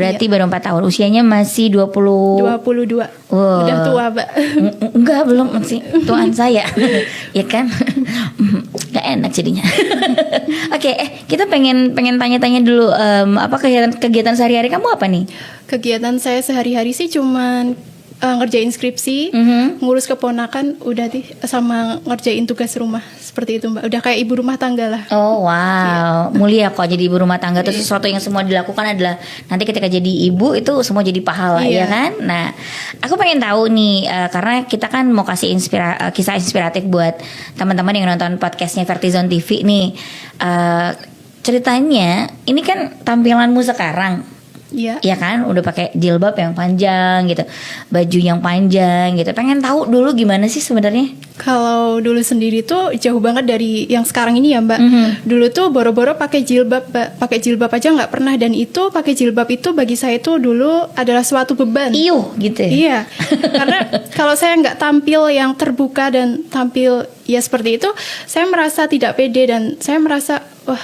berarti baru 4 tahun. Usianya masih 22. Wow. Udah tua, Mbak. Enggak, belum, masih tuaan saya. Ya kan? Gak enak jadinya. Oke, kita pengen tanya-tanya dulu, apa kegiatan sehari-hari kamu apa nih? Kegiatan saya sehari-hari sih cuman ngerjain skripsi, ngurus keponakan, udah sama ngerjain tugas rumah, seperti itu Mbak. Udah kayak ibu rumah tangga lah. Oh wow, mulia kok jadi ibu rumah tangga. Itu sesuatu yang semua dilakukan adalah nanti ketika jadi ibu itu semua jadi pahala, ya kan? Nah, aku pengen tahu nih, karena kita kan mau kasih kisah inspiratif buat teman-teman yang nonton podcastnya Vertizon TV nih. Ceritanya, ini kan tampilanmu sekarang. Iya. Ya kan, udah pakai jilbab yang panjang gitu, baju yang panjang gitu. Pengen tahu dulu gimana sih sebenarnya? Kalau dulu sendiri tuh jauh banget dari yang sekarang ini ya Mbak. Dulu tuh boro-boro pakai jilbab, Mbak. Pakai jilbab aja nggak pernah, dan itu pakai jilbab itu bagi saya tuh dulu adalah suatu beban. Iuh gitu. Iya. Karena kalau saya nggak tampil yang terbuka dan tampil ya seperti itu, saya merasa tidak pede dan saya merasa wah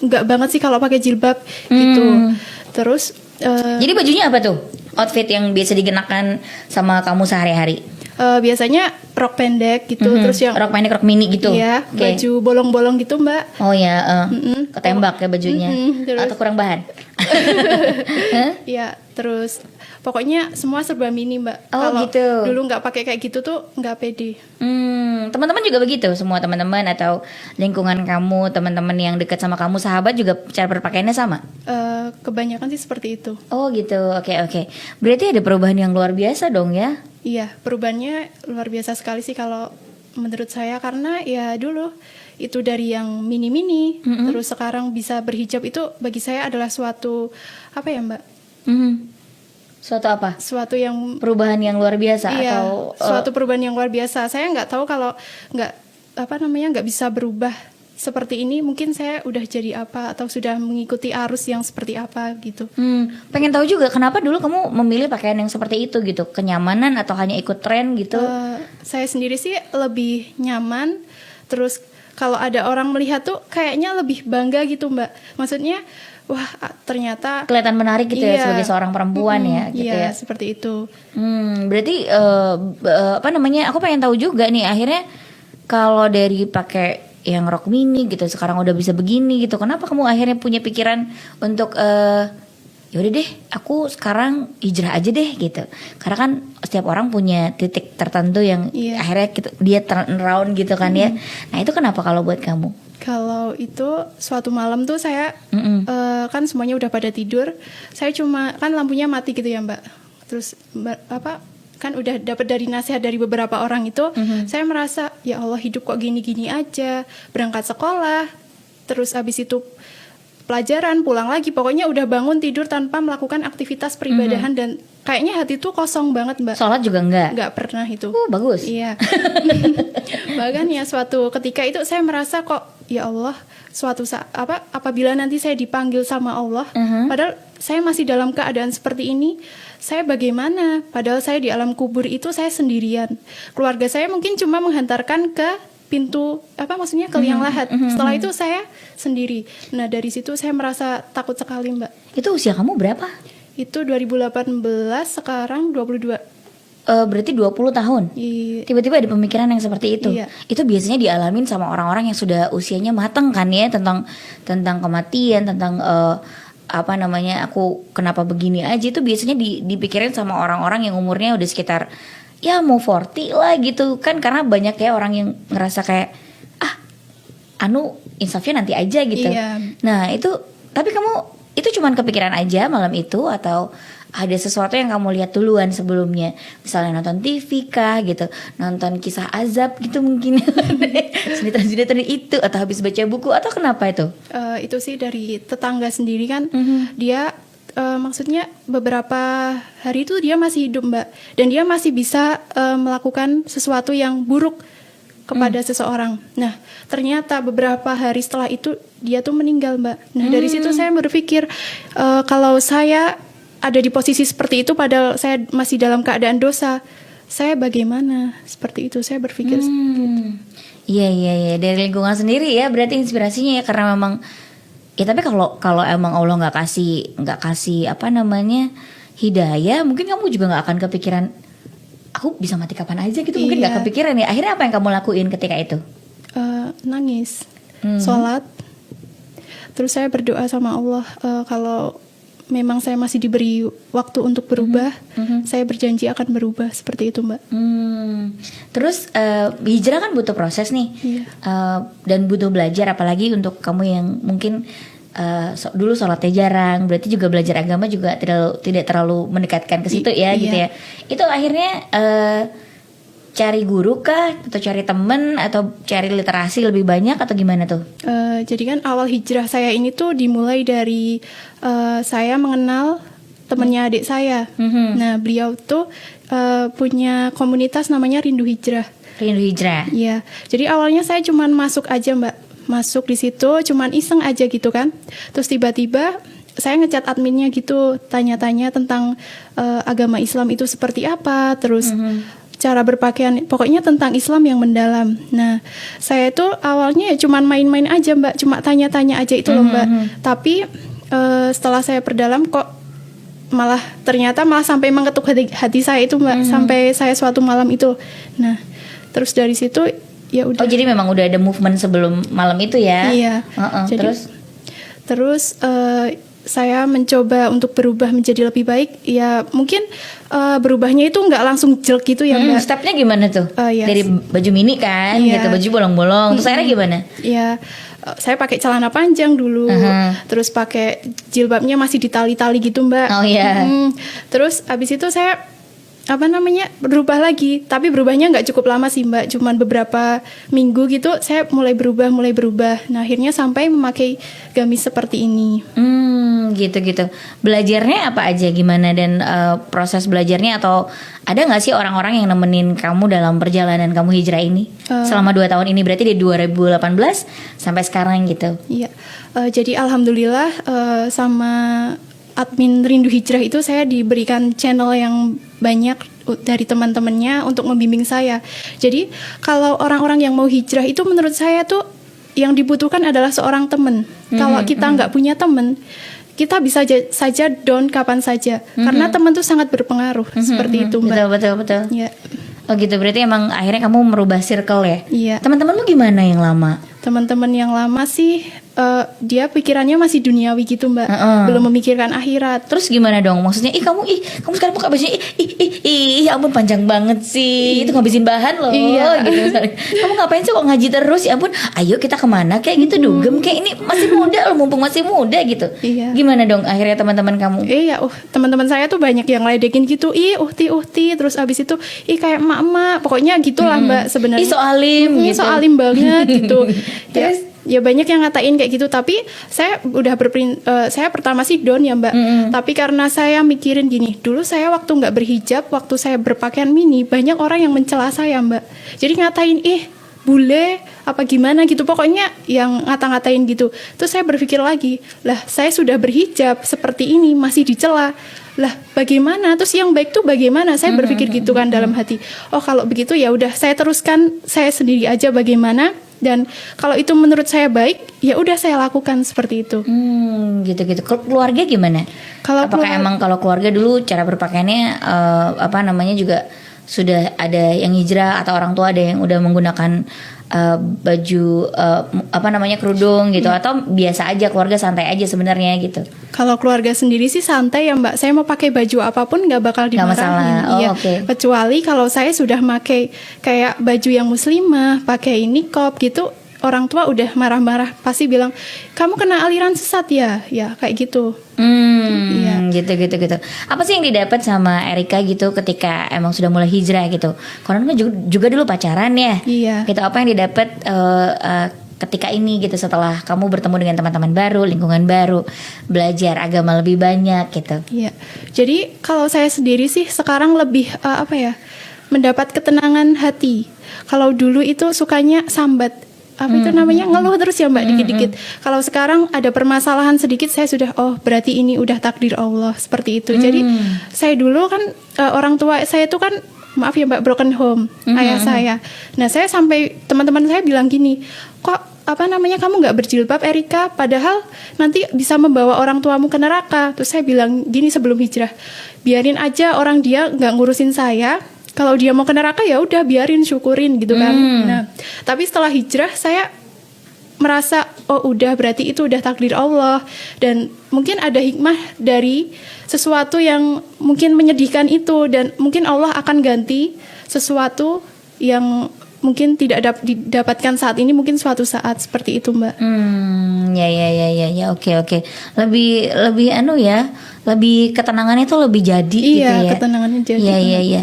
nggak banget sih kalau pakai jilbab gitu. Terus jadi bajunya apa tuh? Outfit yang biasa dikenakan sama kamu sehari-hari? Biasanya rok pendek gitu, terus yang rok pendek, rok mini gitu. Iya, baju bolong-bolong gitu Mbak. Oh ya, ketembak ya bajunya. Atau kurang bahan? Iya, terus pokoknya semua serba mini Mbak. Oh kalau gitu. Dulu nggak pakai kayak gitu tuh nggak pede. Teman-teman juga begitu, semua teman-teman atau lingkungan kamu, teman-teman yang dekat sama kamu, sahabat juga cara berpakaiannya sama? Kebanyakan sih seperti itu. Oh gitu, oke. Berarti ada perubahan yang luar biasa dong ya? Iya, perubahannya luar biasa sekali sih kalau menurut saya, karena ya dulu itu dari yang mini-mini, terus sekarang bisa berhijab, itu bagi saya adalah suatu apa ya Mbak? Suatu apa? Suatu yang perubahan yang luar biasa, iya, atau suatu perubahan yang luar biasa. Saya nggak tahu kalau nggak bisa berubah seperti ini, mungkin saya udah jadi apa atau sudah mengikuti arus yang seperti apa gitu. Pengen tahu juga kenapa dulu kamu memilih pakaian yang seperti itu gitu? Kenyamanan atau hanya ikut tren gitu? Saya sendiri sih lebih nyaman. Terus kalau ada orang melihat tuh kayaknya lebih bangga gitu Mbak. Maksudnya wah ternyata kelihatan menarik gitu ya sebagai seorang perempuan ya gitu ya. Seperti itu. Berarti apa namanya? Aku pengen tahu juga nih, akhirnya kalau dari pakai yang rok mini gitu sekarang udah bisa begini gitu, kenapa kamu akhirnya punya pikiran untuk yaudah deh aku sekarang hijrah aja deh gitu? Karena kan setiap orang punya titik tertentu yang akhirnya dia turn around gitu kan ya. Nah itu kenapa kalau buat kamu? Kalau itu suatu malam tuh saya kan semuanya udah pada tidur, saya cuma kan lampunya mati gitu ya Mbak. Terus kan udah dapat dari nasihat dari beberapa orang itu, saya merasa ya Allah, hidup kok gini-gini aja, berangkat sekolah, terus habis itu pelajaran, pulang lagi, pokoknya udah bangun tidur tanpa melakukan aktivitas peribadahan, dan kayaknya hati tuh kosong banget Mbak. Sholat juga enggak? Enggak pernah itu. Bagus. Iya. Bahkan ya suatu ketika itu saya merasa kok ya Allah, suatu saat apabila nanti saya dipanggil sama Allah, padahal saya masih dalam keadaan seperti ini, saya bagaimana? Padahal saya di alam kubur itu saya sendirian. Keluarga saya mungkin cuma menghantarkan ke pintu ke liang lahat. Setelah itu saya sendiri. Nah, dari situ saya merasa takut sekali, Mbak. Itu usia kamu berapa? Itu 2018, sekarang 22. Berarti 20 tahun. Tiba-tiba ada pemikiran yang seperti itu. Iya. Itu biasanya dialamin sama orang-orang yang sudah usianya matang kan ya, tentang kematian, tentang aku kenapa begini aja, itu biasanya dipikirin sama orang-orang yang umurnya udah sekitar ya mau 40 lah gitu kan, karena banyak ya orang yang ngerasa kayak insafnya nanti aja gitu. Iya. Nah itu, tapi kamu itu cuman kepikiran aja malam itu, atau ada sesuatu yang kamu lihat duluan sebelumnya, misalnya nonton TV kah gitu, nonton kisah azab gitu mungkin, sinetron itu, atau habis baca buku, atau kenapa itu? Itu sih dari tetangga sendiri kan, dia maksudnya beberapa hari itu dia masih hidup Mbak, dan dia masih bisa melakukan sesuatu yang buruk kepada seseorang. Nah, ternyata beberapa hari setelah itu dia tuh meninggal Mbak. Nah, dari situ saya berpikir kalau saya ada di posisi seperti itu, padahal saya masih dalam keadaan dosa, saya bagaimana? Seperti itu saya berpikir seperti itu. Iya, dari lingkungan sendiri ya, berarti inspirasinya ya, karena memang Ya tapi kalau emang Allah nggak kasih apa namanya hidayah, mungkin kamu juga nggak akan kepikiran aku bisa mati kapan aja gitu, mungkin nggak kepikiran ya. Akhirnya apa yang kamu lakuin ketika itu? Nangis, sholat, terus saya berdoa sama Allah, kalau memang saya masih diberi waktu untuk berubah, saya berjanji akan berubah seperti itu, Mbak. Terus hijrah kan butuh proses nih, dan butuh belajar, apalagi untuk kamu yang mungkin dulu sholatnya jarang, berarti juga belajar agama juga tidak terlalu mendekatkan ke situ ya, gitu ya. Itu akhirnya cari guru kah, atau cari temen, atau cari literasi lebih banyak, atau gimana tuh? Jadi kan awal hijrah saya ini tuh dimulai dari saya mengenal temennya adik saya. Nah, beliau tuh punya komunitas namanya Rindu Hijrah. Rindu Hijrah. Iya. Jadi awalnya saya cuman masuk aja, Mbak. Masuk di situ cuman iseng aja gitu kan. Terus tiba-tiba saya ngechat adminnya gitu, tanya-tanya tentang agama Islam itu seperti apa, terus cara berpakaian, pokoknya tentang Islam yang mendalam. Nah, saya itu awalnya ya cuman main-main aja, Mbak, cuma tanya-tanya aja itu loh, Mbak. Tapi setelah saya perdalam kok ternyata malah sampai mengetuk hati saya itu, Mbak, sampai saya suatu malam itu. Nah, terus dari situ ya udah. Oh, jadi memang udah ada movement sebelum malam itu ya? Iya. Terus saya mencoba untuk berubah menjadi lebih baik. Ya mungkin berubahnya itu nggak langsung jelek gitu ya, Mbak. Stepnya gimana tuh? Yes. Dari baju mini kan, gitu, baju bolong-bolong. Terus akhirnya gimana? Ya, saya pakai celana panjang dulu. Terus pakai jilbabnya masih ditali-tali gitu, Mbak. Oh iya. Terus abis itu saya berubah lagi, tapi berubahnya nggak cukup lama sih, Mbak, cuman beberapa minggu gitu saya mulai berubah. Nah, akhirnya sampai memakai gamis seperti ini. Gitu. Belajarnya apa aja, gimana, dan proses belajarnya, atau ada nggak sih orang-orang yang nemenin kamu dalam perjalanan kamu hijrah ini selama 2 tahun ini, berarti dari 2018 sampai sekarang gitu? Iya, jadi alhamdulillah sama admin Rindu Hijrah itu saya diberikan channel yang banyak dari teman-temannya untuk membimbing saya. Jadi kalau orang-orang yang mau hijrah itu menurut saya tuh yang dibutuhkan adalah seorang teman. Kalau kita nggak punya teman, kita bisa saja down kapan saja. Karena teman tuh sangat berpengaruh. Seperti itu, Mbak. Betul. Ya. Oh gitu, berarti emang akhirnya kamu merubah circle ya? Iya. Teman-temanmu gimana yang lama? Teman-teman yang lama sih dia pikirannya masih duniawi gitu, Mbak, belum memikirkan akhirat. Terus gimana dong? Maksudnya, kamu sekarang buka bajunya, ya ampun panjang banget sih, itu ngabisin bahan loh, gitu. Kamu ngapain sih kok ngaji terus? Ya ampun, ayo kita kemana kayak gitu, dugem kayak ini masih muda loh, mumpung masih muda gitu. Gimana dong akhirnya teman-teman kamu? Teman-teman saya tuh banyak yang ledekin gitu, uhti, terus abis itu kayak emak-emak, pokoknya gitulah, Mbak, sebenarnya. So alim gitu. So alim banget gitu. Ya banyak yang ngatain kayak gitu, tapi saya udah saya pertama sih down ya, Mbak. Tapi karena saya mikirin gini, dulu saya waktu nggak berhijab, waktu saya berpakaian mini, banyak orang yang mencela saya, Mbak. Jadi ngatain, bule apa gimana gitu, pokoknya yang ngata-ngatain gitu. Terus saya berpikir lagi, lah saya sudah berhijab seperti ini masih dicela. Lah bagaimana? Terus yang baik tuh bagaimana? Saya berpikir gitu kan dalam hati. Oh kalau begitu ya udah saya teruskan saya sendiri aja bagaimana. Dan kalau itu menurut saya baik, ya udah saya lakukan seperti itu. Gitu. Keluarga gimana? Apakah emang kalau keluarga dulu cara berpakaiannya juga sudah ada yang hijrah, atau orang tua ada yang udah menggunakan baju kerudung gitu, atau biasa aja keluarga santai aja sebenarnya gitu? Kalau keluarga sendiri sih santai ya, Mbak. Saya mau pakai baju apapun nggak bakal dimarahin. Nggak masalah. Okay. Kecuali kalau saya sudah pakai kayak baju yang muslimah, pakai niqab gitu, orang tua udah marah-marah, pasti bilang kamu kena aliran sesat ya kayak gitu. Gitu. Apa sih yang didapat sama Erika gitu ketika emang sudah mulai hijrah gitu? Karena kan juga dulu pacaran ya. Iya. Gitu, apa yang didapat ketika ini gitu, setelah kamu bertemu dengan teman-teman baru, lingkungan baru, belajar agama lebih banyak gitu? Iya. Jadi kalau saya sendiri sih sekarang lebih mendapat ketenangan hati. Kalau dulu itu sukanya sambat. Itu namanya ngeluh terus ya, Mbak, dikit-dikit. Kalau sekarang ada permasalahan sedikit, saya sudah berarti ini udah takdir Allah, seperti itu. Jadi saya dulu kan orang tua saya itu kan, maaf ya, Mbak, broken home, ayah saya. Nah saya sampai teman-teman saya bilang gini, kok kamu nggak berjilbab Erika, padahal nanti bisa membawa orang tuamu ke neraka. Terus saya bilang gini sebelum hijrah, biarin aja orang dia nggak ngurusin saya. Kalau dia mau ke neraka ya udah biarin, syukurin gitu kan. Nah, tapi setelah hijrah saya merasa oh udah berarti itu udah takdir Allah, dan mungkin ada hikmah dari sesuatu yang mungkin menyedihkan itu, dan mungkin Allah akan ganti sesuatu yang mungkin tidak didapatkan saat ini, mungkin suatu saat seperti itu, Mbak. Ya, oke. Lebih lebih ketenangannya itu lebih jadi gitu ya. Iya, ketenangannya jadi. Iya.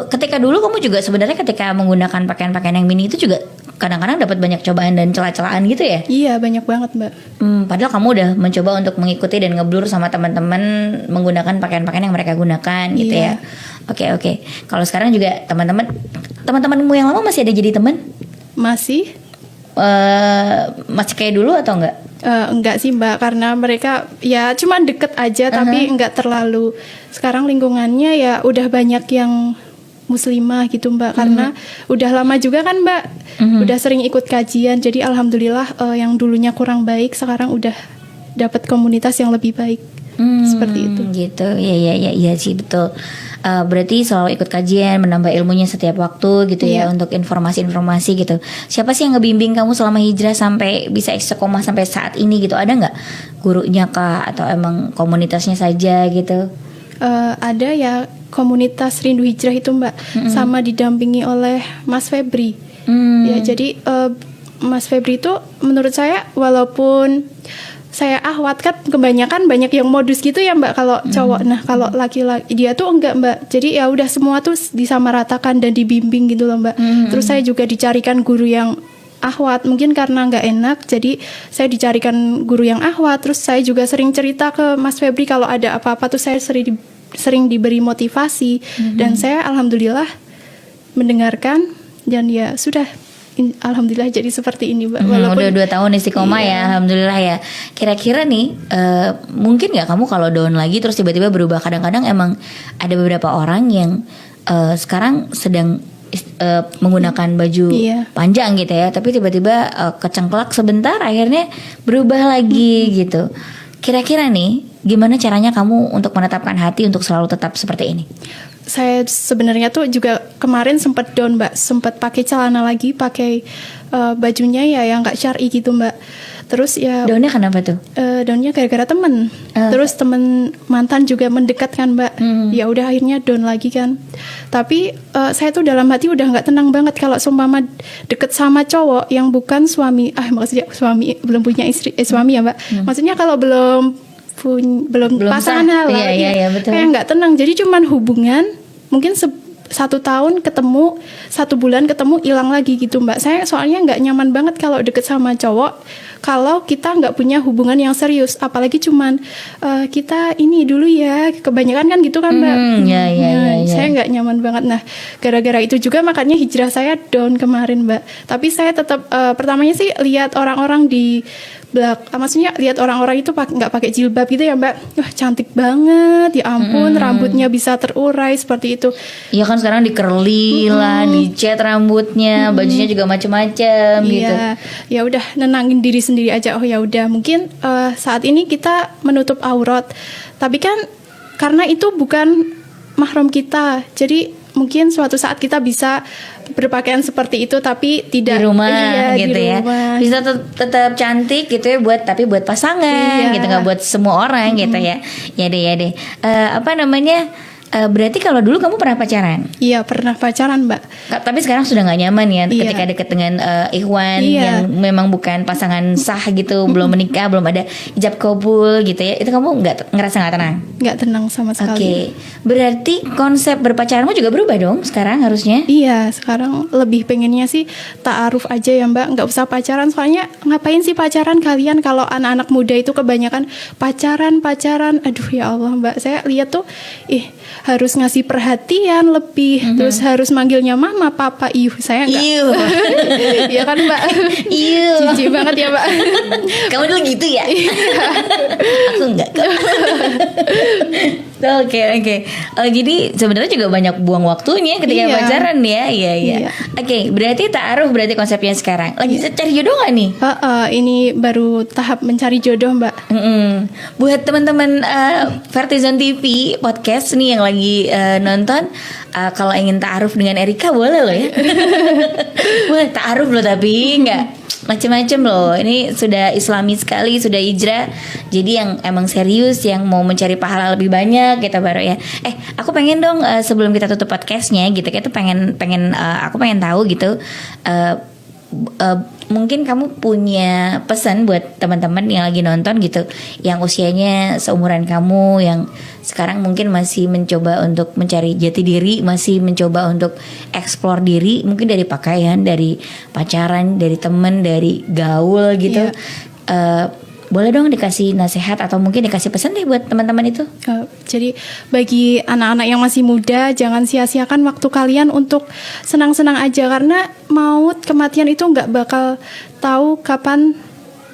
Ketika dulu kamu juga sebenarnya ketika menggunakan pakaian-pakaian yang mini itu juga kadang-kadang dapat banyak cobaan dan celah-celahan gitu ya? Iya, banyak banget, Mbak. Padahal kamu udah mencoba untuk mengikuti dan ngeblur sama teman-teman menggunakan pakaian-pakaian yang mereka gunakan gitu ya. Oke. Kalau sekarang juga teman-temanmu yang lama masih ada jadi teman? Masih kayak dulu atau enggak? Enggak sih, Mbak, karena mereka ya cuma deket aja, tapi enggak terlalu. Sekarang lingkungannya ya udah banyak yang muslimah gitu, Mbak, karena udah lama juga kan, Mbak, udah sering ikut kajian, jadi alhamdulillah yang dulunya kurang baik sekarang udah dapat komunitas yang lebih baik. Seperti itu. Gitu. Iya sih, betul. Berarti selalu ikut kajian, menambah ilmunya setiap waktu gitu ya, untuk informasi-informasi gitu. Siapa sih yang ngebimbing kamu selama hijrah sampai bisa istiqomah sampai saat ini gitu? Ada nggak gurunya kah atau emang komunitasnya saja gitu? Ada ya, komunitas Rindu Hijrah itu, Mbak, sama didampingi oleh Mas Febri. Ya, jadi Mas Febri itu menurut saya, walaupun saya ahwat kan kebanyakan banyak yang modus gitu ya, Mbak, kalau cowok. Nah, kalau laki-laki dia tuh enggak, Mbak. Jadi ya udah semua tuh disamaratakan dan dibimbing gitu loh, Mbak. Terus saya juga dicarikan guru yang ahwat, mungkin karena nggak enak, jadi saya dicarikan guru yang ahwat. Terus saya juga sering cerita ke Mas Febri kalau ada apa-apa tuh saya sering diberi motivasi, dan saya alhamdulillah mendengarkan, dan ya sudah, alhamdulillah jadi seperti ini, Mbak. Walaupun udah 2 tahun istiqomah ya, alhamdulillah ya. Kira-kira nih, mungkin nggak kamu kalau down lagi terus tiba-tiba berubah? Kadang-kadang emang ada beberapa orang yang sekarang sedang menggunakan baju panjang gitu ya, tapi tiba-tiba kecengklak sebentar, akhirnya berubah lagi gitu. Kira-kira nih, gimana caranya kamu untuk menetapkan hati untuk selalu tetap seperti ini? Saya sebenarnya tuh juga kemarin sempat down, Mbak, sempat pakai celana lagi, pakai bajunya ya yang nggak syar'i gitu, Mbak. Terus ya downnya kenapa tuh? Downnya gara-gara temen. Terus temen mantan juga mendekat kan, Mbak. Ya udah akhirnya down lagi kan. Tapi saya tuh dalam hati udah nggak tenang banget kalau seumpama deket sama cowok yang bukan suami. Maksudnya suami belum punya istri, suami ya, Mbak. Maksudnya kalau belum pasangan halal, iya, betul. Kayak nggak tenang. Jadi cuman hubungan mungkin 1 tahun ketemu, 1 bulan ketemu, hilang lagi gitu, Mbak. Saya soalnya nggak nyaman banget kalau deket sama cowok kalau kita nggak punya hubungan yang serius, apalagi cuman kita ini dulu ya, kebanyakan kan gitu kan, Mbak. Saya nggak nyaman banget. Nah, gara-gara itu juga makanya hijrah saya down kemarin, Mbak. Tapi saya tetap pertamanya sih lihat orang-orang di maksudnya lihat orang-orang itu nggak pakai jilbab gitu ya, Mbak. Wah, cantik banget, ya ampun, rambutnya bisa terurai seperti itu. Iya kan, sekarang di curly lah, dicat rambutnya, bajunya juga macam-macam gitu. Ya udah, nenangin diri sendiri aja. Oh ya udah, mungkin saat ini kita menutup aurat, tapi kan karena itu bukan mahram kita, jadi mungkin suatu saat kita bisa berpakaian seperti itu, tapi tidak di rumah gitu di ya, rumah. bisa tetap cantik gitu ya, tapi buat pasangan gitu, nggak buat semua orang gitu ya. Ya deh. Apa namanya? Berarti kalau dulu kamu pernah pacaran? Iya, pernah pacaran, Mbak. Tapi sekarang sudah nggak nyaman ya ketika deket dengan ikhwan yang memang bukan pasangan sah gitu, belum menikah, belum ada ijab kabul gitu ya. Itu kamu ngerasa nggak tenang? Nggak tenang sama sekali. Oke. Berarti konsep berpacaranmu juga berubah dong sekarang harusnya? Iya, sekarang lebih pengennya sih ta'aruf aja ya, Mbak. Nggak usah pacaran, soalnya ngapain sih pacaran kalian? Kalau anak-anak muda itu kebanyakan pacaran. Aduh ya Allah, Mbak. Saya lihat tuh, harus ngasih perhatian lebih, terus harus manggilnya mama, papa, saya enggak. Iya kan, Mbak? Jijik banget ya, Mbak. Kamu dulu gitu ya? Aku enggak kok. Oke. Jadi sebenarnya juga banyak buang waktunya ketika Iya. pacaran ya. Iya. Iya. Oke, berarti ta'aruf berarti konsepnya sekarang. Lagi cari jodoh gak nih? Ini baru tahap mencari jodoh, Mbak. Buat teman-teman Vertizon TV podcast nih yang lagi nonton, kalau ingin ta'aruf dengan Erika boleh loh ya. Boleh ta'aruf loh, tapi nggak macem-macem loh. Ini sudah islami sekali, sudah hijrah. Jadi yang emang serius, yang mau mencari pahala lebih banyak kita baru ya. Aku pengen dong sebelum kita tutup podcastnya gitu, kita pengen aku pengen tahu gitu. Mungkin kamu punya pesan buat teman-teman yang lagi nonton gitu, yang usianya seumuran kamu, yang sekarang mungkin masih mencoba untuk mencari jati diri, masih mencoba untuk explore diri, mungkin dari pakaian, dari pacaran, dari temen, dari gaul gitu. Boleh dong dikasih nasihat atau mungkin dikasih pesan deh buat teman-teman itu. Jadi bagi anak-anak yang masih muda, jangan sia-siakan waktu kalian untuk senang-senang aja, karena maut, kematian itu nggak bakal tahu kapan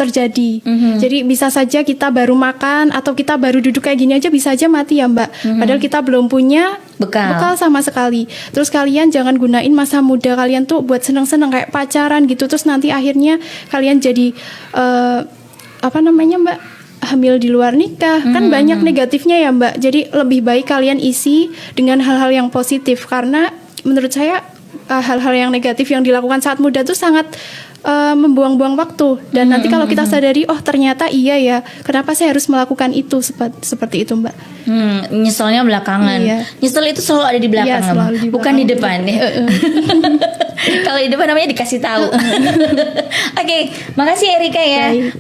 terjadi. Jadi bisa saja kita baru makan atau kita baru duduk kayak gini aja bisa aja mati ya, Mbak. Padahal kita belum punya bekal sama sekali. Terus kalian jangan gunain masa muda kalian tuh buat senang-senang kayak pacaran gitu. Terus nanti akhirnya kalian jadi Mbak, hamil di luar nikah. Kan banyak negatifnya ya, Mbak. Jadi lebih baik kalian isi dengan hal-hal yang positif, karena menurut saya hal-hal yang negatif yang dilakukan saat muda tuh sangat membuang-buang waktu. Dan nanti kalau kita sadari, oh ternyata iya ya, kenapa saya harus melakukan itu, seperti itu, Mbak. Nyeselnya belakangan. Iya. Nyesel itu selalu ada di belakang, Iya, selalu di bukan di depan ya. Kalau di depan namanya dikasih tahu. Oke, makasih Erika ya. Baik.